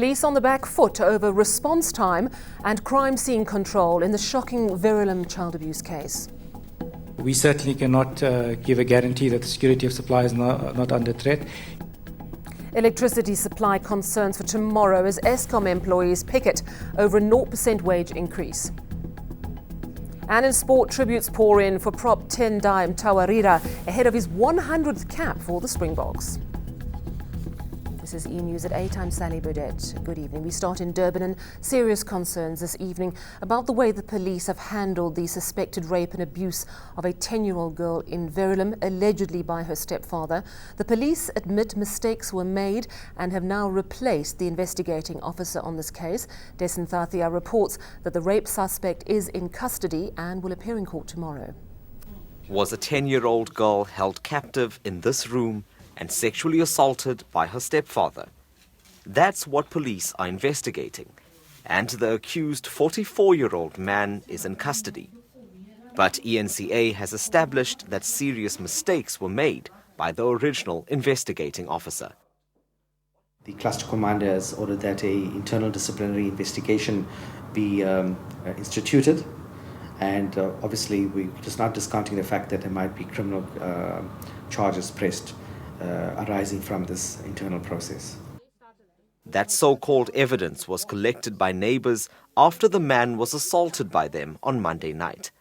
Police on the back foot over response time and crime scene control in the shocking Verulam child abuse case. We certainly cannot give a guarantee that the security of supply is not under threat. Electricity supply concerns for tomorrow as Eskom employees picket over a 0% wage increase. And in sport, tributes pour in for prop Tendai Mtawarira ahead of his 100th cap for the Springboks. This is eNews at 8. I'm Sally Burdett. Good evening. We start in Durban and serious concerns this evening about the way the police have handled the suspected rape and abuse of a 10-year-old girl in Verulam, allegedly by her stepfather. The police admit mistakes were made and have now replaced the investigating officer on this case. THIS reports that the rape suspect is in custody and will appear in court tomorrow. Was a 10-year-old girl held captive in this room and sexually assaulted by her stepfather? That's what police are investigating, and the accused 44-year-old man is in custody. But ENCA has established that serious mistakes were made by the original investigating officer. The cluster commander has ordered that an internal disciplinary investigation be instituted, and obviously we're just not discounting the fact that there might be criminal charges pressed arising from this internal process. That so-called evidence was collected by neighbors after the man was assaulted by them on Monday night.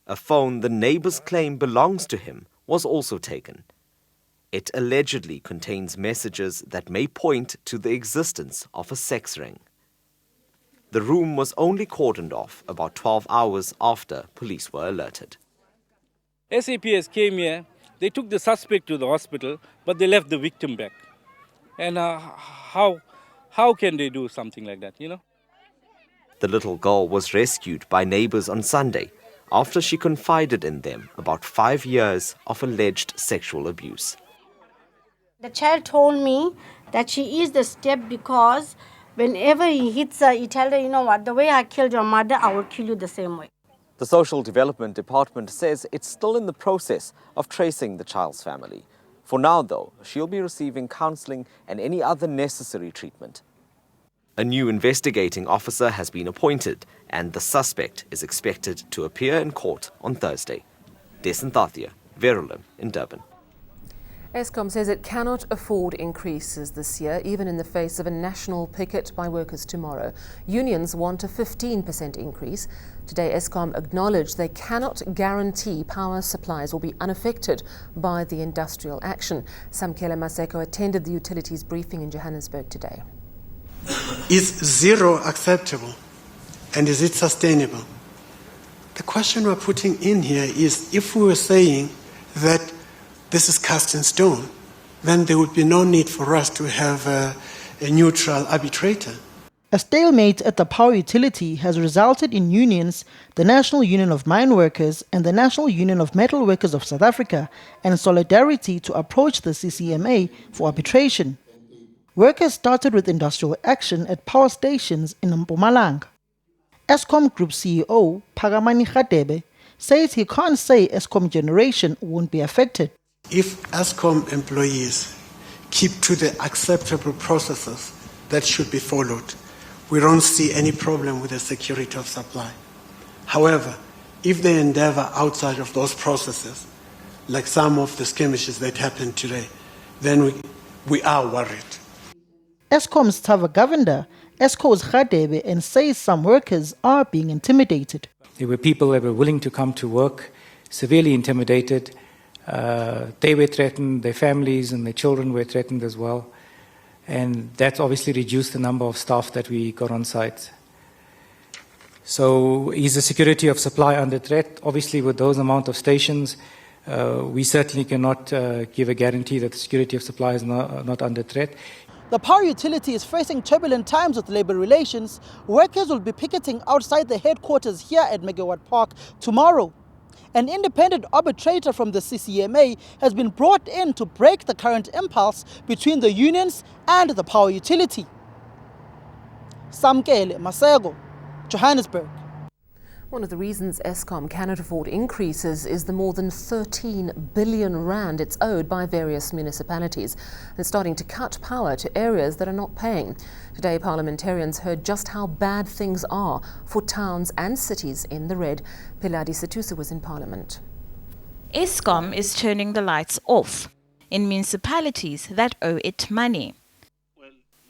A phone the neighbors claim belongs to him was also taken. It allegedly contains messages that may point to the existence of a sex ring. The room was only cordoned off about 12 hours after police were alerted. SAPS came here. They took the suspect to the hospital, but they left the victim back. And how can they do something like that, you know? The little girl was rescued by neighbors on Sunday after she confided in them about 5 years of alleged sexual abuse. The child told me that she is the step because whenever he hits her, he tells her, you know what, the way I killed your mother, I will kill you the same way. The Social Development Department says it's still in the process of tracing the child's family. For now, though, she'll be receiving counseling and any other necessary treatment. A new investigating officer has been appointed, and the suspect is expected to appear in court on Thursday. THIS Verulam in Durban. Eskom says it cannot afford increases this year, even in the face of a national picket by workers tomorrow. Unions want a 15% increase. Today, Eskom acknowledged they cannot guarantee power supplies will be unaffected by the industrial action. Samkela Maseko attended the utilities briefing in Johannesburg today. Is zero acceptable, and is it sustainable? The question we're putting in here is, if we were saying that this is cast in stone, then there would be no need for us to have a neutral arbitrator. A stalemate at the power utility has resulted in unions, the National Union of Mine Workers and the National Union of Metal Workers of South Africa, and solidarity to approach the CCMA for arbitration. Workers started with industrial action at power stations in Mpumalanga. Eskom Group CEO Pagamani Radebe says he can't say Eskom generation won't be affected. If Eskom employees keep to the acceptable processes that should be followed, we don't see any problem with the security of supply. However, if they endeavor outside of those processes, like some of the skirmishes that happened today, then we are worried. Eskom's Tava governor echoes Radebe and says some workers are being intimidated. There were people that were willing to come to work, severely intimidated. They were threatened, their families and their children were threatened as well. And that's obviously reduced the number of staff that we got on site. So is the security of supply under threat? Obviously, with those amount of stations, we certainly cannot give a guarantee that the security of supply is not under threat. The power utility is facing turbulent times with labour relations. Workers will be picketing outside the headquarters here at Megawatt Park tomorrow. An independent arbitrator from the CCMA has been brought in to break the current impasse between the unions and the power utility. Samkele Maseko, Johannesburg. One of the reasons Eskom cannot afford increases is the more than 13 billion rand it's owed by various municipalities and starting to cut power to areas that are not paying. Today, parliamentarians heard just how bad things are for towns and cities in the red. Piladi Situsa was in Parliament. Eskom is turning the lights off in municipalities that owe it money.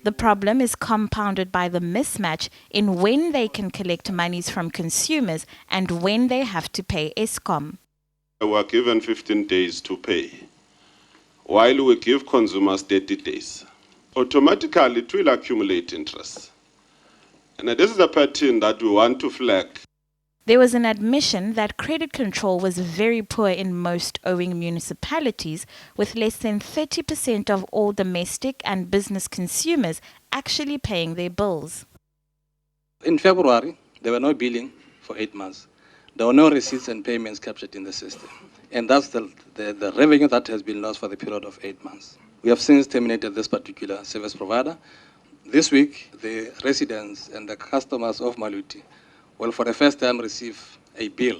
The problem is compounded by the mismatch in when they can collect monies from consumers and when they have to pay Eskom. We were given 15 days to pay, while we give consumers 30 days. Automatically, it will accumulate interest. And this is a pattern that we want to flag. There was an admission that credit control was very poor in most owing municipalities, with less than 30% of all domestic and business consumers actually paying their bills. In February, there were no billing for 8 months. There were no receipts and payments captured in the system. And that's the revenue that has been lost for the period of 8 months. We have since terminated this particular service provider. This week, the residents and the customers of Maluti will for the first time receive a bill.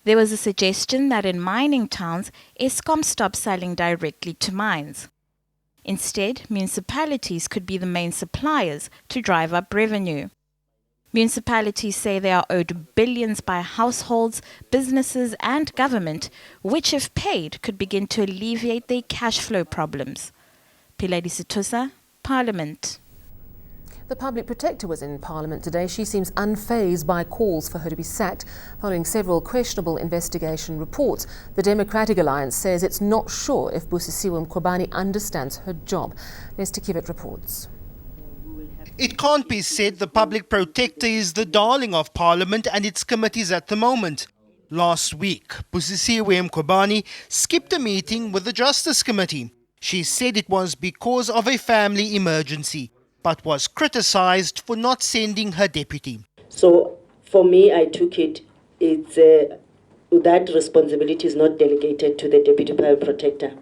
There was a suggestion that in mining towns, Eskom stop selling directly to mines. Instead, municipalities could be the main suppliers to drive up revenue. Municipalities say they are owed billions by households, businesses and government, which if paid could begin to alleviate their cash flow problems. Piladi Situsa, Parliament. The Public Protector was in Parliament today. She seems unfazed by calls for her to be sacked following several questionable investigation reports. The Democratic Alliance says it's not sure if Busisiwe Kobani understands her job. Lester Kivet reports. It can't be said the Public Protector is the darling of Parliament and its committees at the moment. Last week, Busisiwe Kobani skipped a meeting with the Justice Committee. She said it was because of a family emergency, but was criticised for not sending her deputy. So for me, I took it's that responsibility is not delegated to the Deputy Public Protector.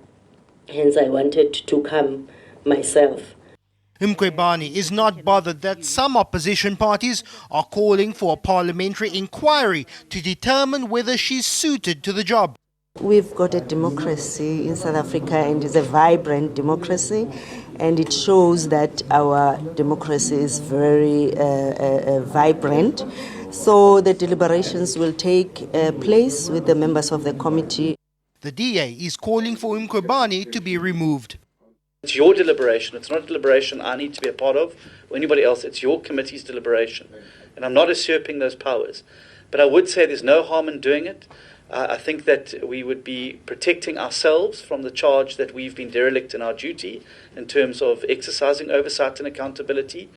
Hence, I wanted to come myself. Mkhwebane is not bothered that some opposition parties are calling for a parliamentary inquiry to determine whether she's suited to the job. We've got a democracy in South Africa, and it's a vibrant democracy, and it shows that our democracy is very vibrant. So the deliberations will take place with the members of the committee. The DA is calling for Mkhwebane to be removed. It's your deliberation. It's not a deliberation I need to be a part of or anybody else. It's your committee's deliberation. And I'm not usurping those powers. But I would say there's no harm in doing it. I think that we would be protecting ourselves from the charge that we've been derelict in our duty in terms of exercising oversight and accountability.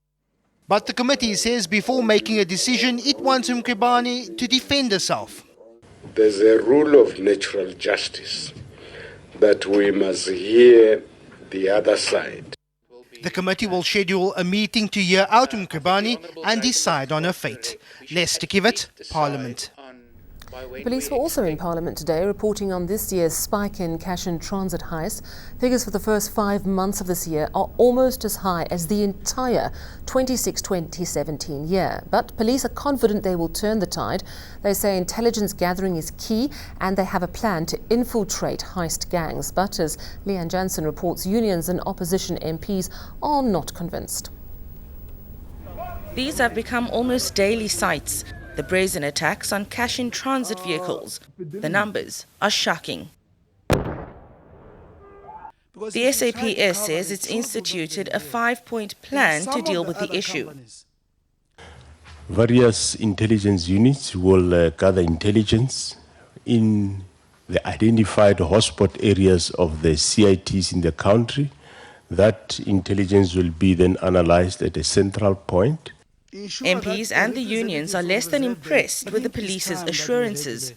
But the committee says before making a decision, it wants Mkhwebane to defend herself. There's a rule of natural justice that we must hear the other side. The committee will schedule a meeting to hear out Mkhwebane and decide on her fate. Lester Kivet, Parliament. Police were also in Parliament today reporting on this year's spike in cash and transit heists. Figures for the first 5 months of this year are almost as high as the entire 2016-2017 year. But police are confident they will turn the tide. They say intelligence gathering is key and they have a plan to infiltrate heist gangs. But as Leanne Jansen reports, unions and opposition MPs are not convinced. These have become almost daily sights. The brazen attacks on cash-in-transit vehicles. The numbers are shocking. The SAPS says it's instituted a 5-point plan to deal with the issue. Various intelligence units will gather intelligence in the identified hotspot areas of the CITs in the country. That intelligence will be then analysed at a central point. MPs and the unions are less than impressed with the police's assurances.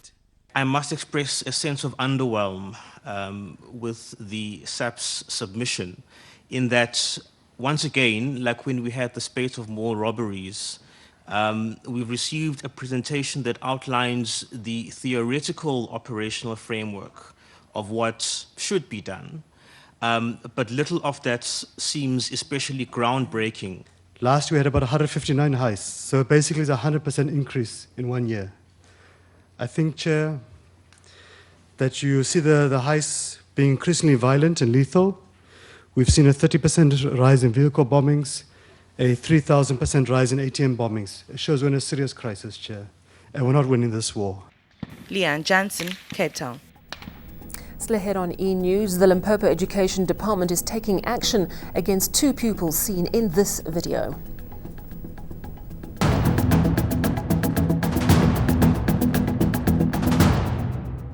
I must express a sense of underwhelm with the SAP's submission, in that, once again, like when we had the spate of mall robberies, we've received a presentation that outlines the theoretical operational framework of what should be done, but little of that seems especially groundbreaking, Last year we had about 159 heists, so basically it's a 100% increase in 1 year. I think, Chair, that you see the heists being increasingly violent and lethal. We've seen a 30% rise in vehicle bombings, a 3,000% rise in ATM bombings. It shows we're in a serious crisis, Chair, and we're not winning this war. Leanne Jansen, Cape Town. Still ahead on eNews, the Limpopo Education Department is taking action against 2 pupils seen in this video.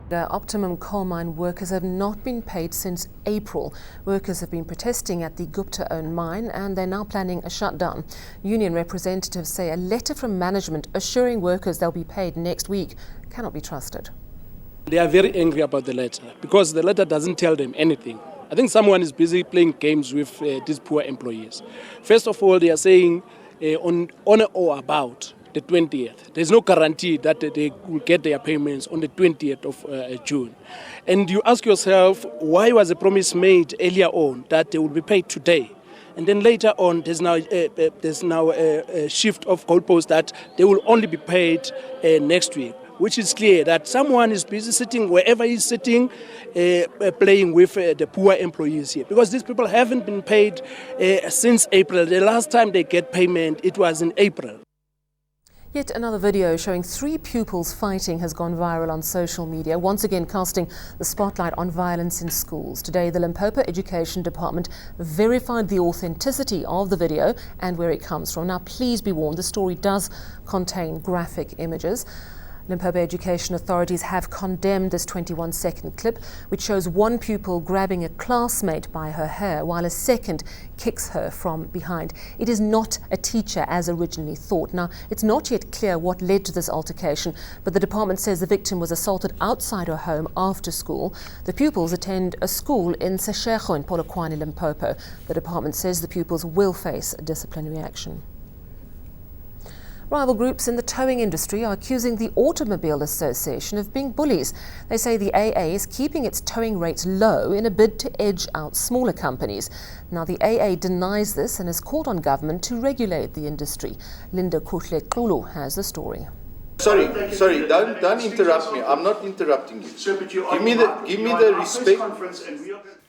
The Optimum coal mine workers have not been paid since April. Workers have been protesting at the Gupta-owned mine and they're now planning a shutdown. Union representatives say a letter from management assuring workers they'll be paid next week cannot be trusted. They are very angry about the letter because the letter doesn't tell them anything. I think someone is busy playing games with these poor employees. First of all, they are saying on or about the 20th. There's no guarantee that they will get their payments on the 20th of June. And you ask yourself, why was a promise made earlier on that they will be paid today? And then later on, there's now a shift of goalposts that they will only be paid next week, which is clear that someone is busy sitting wherever he's sitting, playing with the poor employees here. Because these people haven't been paid since April. The last time they get payment, it was in April. Yet another video showing 3 pupils fighting has gone viral on social media, once again casting the spotlight on violence in schools. Today, the Limpopo Education Department verified the authenticity of the video and where it comes from. Now, please be warned, the story does contain graphic images. Limpopo education authorities have condemned this 21-second clip, which shows one pupil grabbing a classmate by her hair while a second kicks her from behind. It is not a teacher as originally thought. Now, it's not yet clear what led to this altercation, but the department says the victim was assaulted outside her home after school. The pupils attend a school in Seshego in Polokwane, Limpopo. The department says the pupils will face disciplinary action. Rival groups in the towing industry are accusing the Automobile Association of being bullies. They say the AA is keeping its towing rates low in a bid to edge out smaller companies. Now, the AA denies this and has called on government to regulate the industry. Linda Kuhle-Xulu has the story. Sorry, don't interrupt me. I'm not interrupting you. Give me the respect.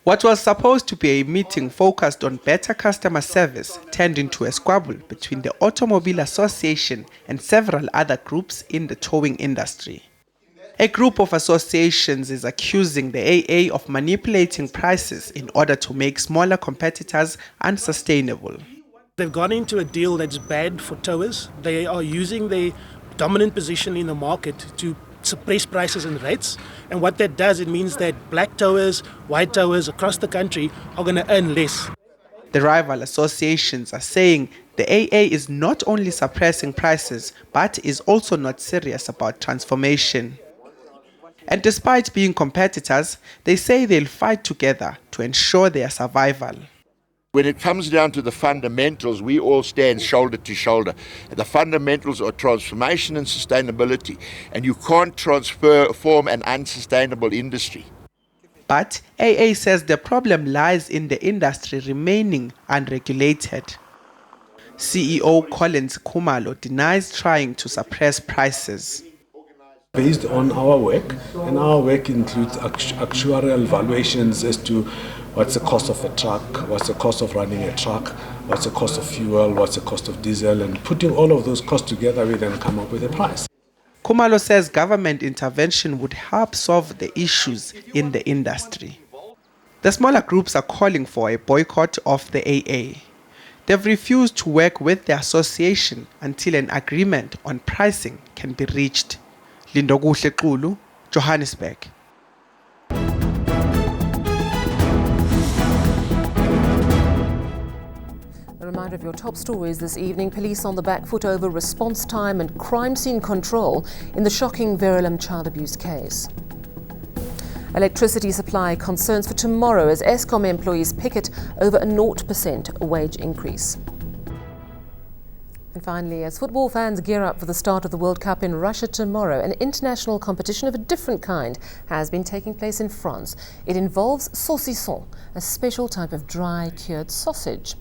What was supposed to be a meeting focused on better customer service turned into a squabble between the Automobile Association and several other groups in the towing industry. A group of associations is accusing the AA of manipulating prices in order to make smaller competitors unsustainable. They've gone into a deal that's bad for towers. They are using their dominant position in the market to suppress prices and rates, and what that does, it means that black towers, white towers across the country are going to earn less. The rival associations are saying the AA is not only suppressing prices but is also not serious about transformation. And despite being competitors, they say they'll fight together to ensure their survival. When it comes down to the fundamentals, we all stand shoulder to shoulder. The fundamentals are transformation and sustainability, and you can't transform an unsustainable industry. But AA says the problem lies in the industry remaining unregulated. CEO Collins Khumalo denies trying to suppress prices. Based on our work, and our work includes actuarial valuations as to what's the cost of a truck, what's the cost of running a truck, what's the cost of fuel, what's the cost of diesel, and putting all of those costs together, we then come up with a price. Khumalo says government intervention would help solve the issues in the industry. The smaller groups are calling for a boycott of the AA. They've refused to work with the association until an agreement on pricing can be reached. Linda Kuhle-Xulu, Johannesburg. A reminder of your top stories this evening. Police on the back foot over response time and crime scene control in the shocking Verulam child abuse case. Electricity supply concerns for tomorrow as Eskom employees picket over a 0% wage increase. And finally, as football fans gear up for the start of the World Cup in Russia tomorrow, an international competition of a different kind has been taking place in France. It involves saucisson, a special type of dry cured sausage.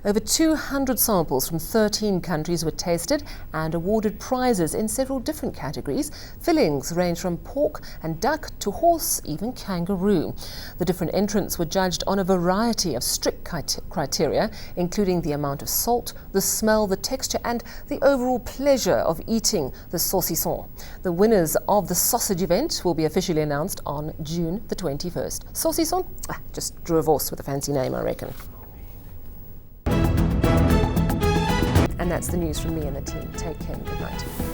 Over 200 samples from 13 countries were tasted and awarded prizes in several different categories. Fillings range from pork and duck to horse, even kangaroo. The different entrants were judged on a variety of strict criteria, including the amount of salt, the smell, the texture and the overall pleasure of eating the saucisson. The winners of the sausage event will be officially announced on June the 21st. Saucisson? Just drew a horse with a fancy name, I reckon. And that's the news from me and the team. Take care and good night.